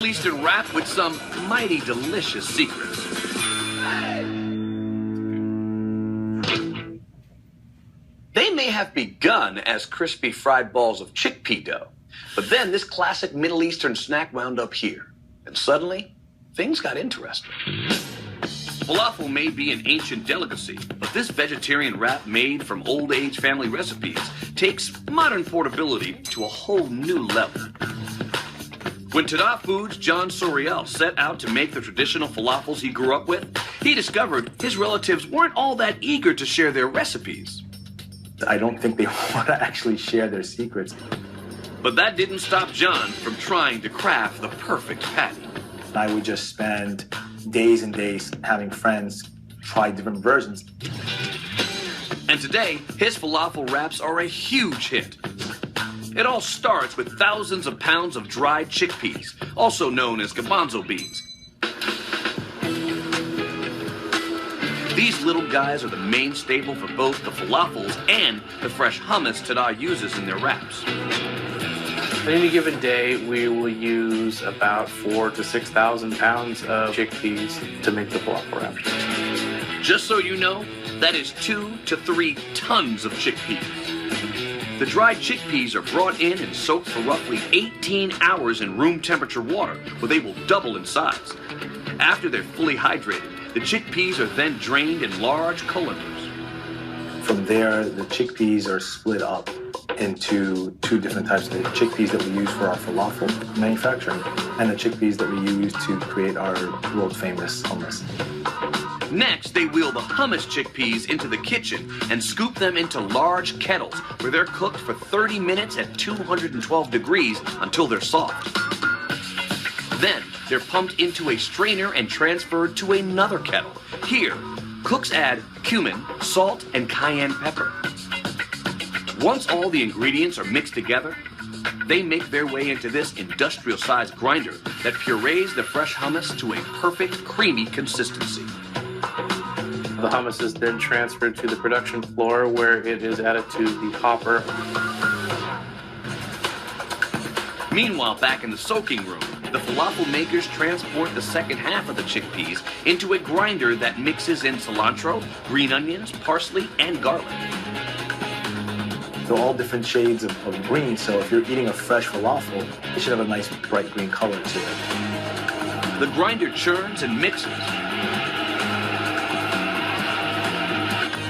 Eastern wrap with some mighty delicious secrets. They may have begun as crispy fried balls of chickpea dough, but then this classic Middle Eastern snack wound up here. And suddenly, things got interesting. Falafel may be an ancient delicacy, but this vegetarian wrap made from old-age family recipes takes modern portability to a whole new level. When Tadah Foods' John Soriel set out to make the traditional falafels he grew up with, he discovered his relatives weren't all that eager to share their recipes. I don't think they want to actually share their secrets. But that didn't stop John from trying to craft the perfect patty. I would just spend days and days having friends try different versions. And today, his falafel wraps are a huge hit. It all starts with thousands of pounds of dried chickpeas, also known as garbanzo beans. These little guys are the main staple for both the falafels and the fresh hummus Tadah uses in their wraps. On any given day, we will use about 4,000 to 6,000 pounds of chickpeas to make the falafel wraps. Just so you know, that is 2 to 3 tons of chickpeas. The dried chickpeas are brought in and soaked for roughly 18 hours in room temperature water, where they will double in size. After they're fully hydrated, the chickpeas are then drained in large colanders. From there, the chickpeas are split up into 2 different types of chickpeas that we use for our falafel manufacturing and the chickpeas that we use to create our world-famous hummus. Next, they wheel the hummus chickpeas into the kitchen and scoop them into large kettles where they're cooked for 30 minutes at 212 degrees until they're soft. Then, they're pumped into a strainer and transferred to another kettle. Here, cooks add cumin, salt, and cayenne pepper. Once all the ingredients are mixed together, they make their way into this industrial-sized grinder that purees the fresh hummus to a perfect, creamy consistency. The hummus is then transferred to the production floor where it is added to the hopper. Meanwhile, back in the soaking room, the falafel makers transport the second half of the chickpeas into a grinder that mixes in cilantro, green onions, parsley, and garlic. They're all different shades of green, so if you're eating a fresh falafel, it should have a nice bright green color to it. The grinder churns and mixes.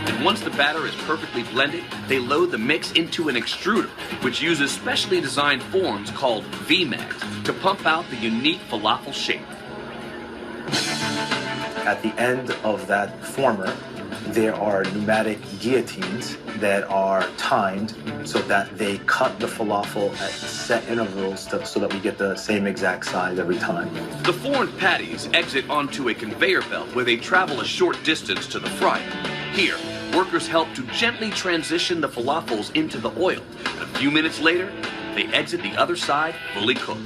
And once the batter is perfectly blended, they load the mix into an extruder, which uses specially designed forms called V-mags to pump out the unique falafel shape. At the end of that former, there are pneumatic guillotines that are timed so that they cut the falafel at set intervals so that we get the same exact size every time. The formed patties exit onto a conveyor belt where they travel a short distance to the fryer. Here, workers help to gently transition the falafels into the oil. And a few minutes later, they exit the other side fully cooked.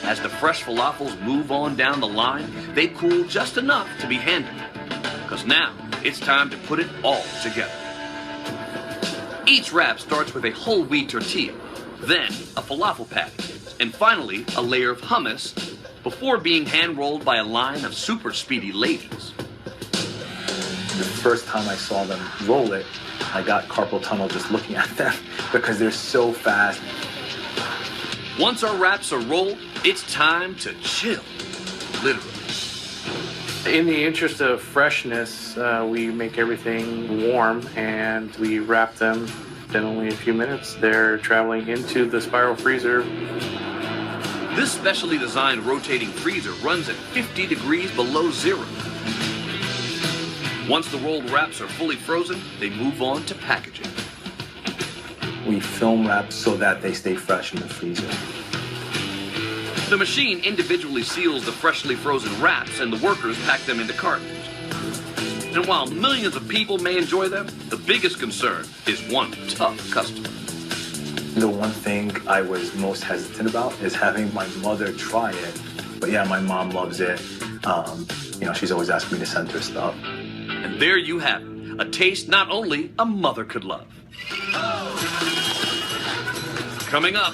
As the fresh falafels move on down the line, they cool just enough to be handled. Because now, it's time to put it all together. Each wrap starts with a whole wheat tortilla, then a falafel patty, and finally a layer of hummus before being hand-rolled by a line of super speedy ladies. The first time I saw them roll it, I got carpal tunnel just looking at them because they're so fast. Once our wraps are rolled, it's time to chill, literally. In the interest of freshness, we make everything warm and we wrap them. In only a few minutes, they're traveling into the spiral freezer. This specially designed rotating freezer runs at 50 degrees below zero. Once the rolled wraps are fully frozen, they move on to packaging. We film wrap so that they stay fresh in the freezer. The machine individually seals the freshly frozen wraps and the workers pack them into cartons. And while millions of people may enjoy them, the biggest concern is one tough customer. The one thing I was most hesitant about is having my mother try it. But yeah, my mom loves it. She's always asking me to send her stuff. And there you have it, a taste not only a mother could love. Coming up,